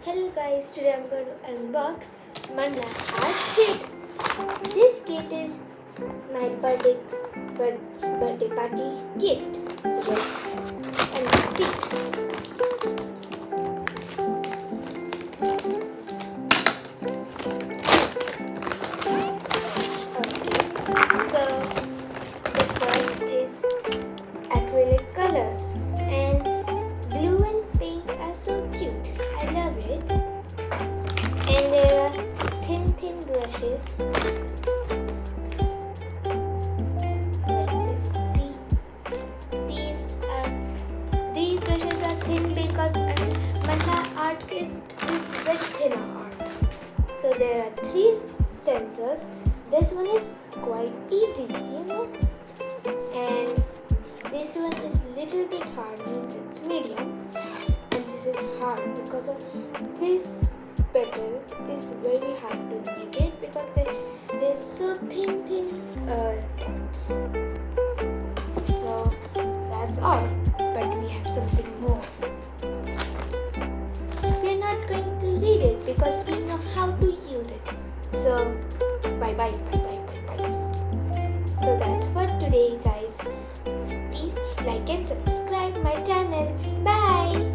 Hello guys, today I'm going to unbox Mandala art kit. This kit is my birthday party gift. So let's unbox it. Okay, so the first is acrylic colors, and blue and pink are so cute. I love it. And there are thin brushes like this. See, these brushes are thin because Mandala art is very thin art. So there are 3 stencils. This one is quite easy, and this one is little bit hard, means it's medium, and this is hard because of this petal is very hard to make it because they're so thin dots. So that's all, but we have something more. We're not going to read it because we know how to use it. So bye. So that's for today, guys. Please like and subscribe my channel. Bye.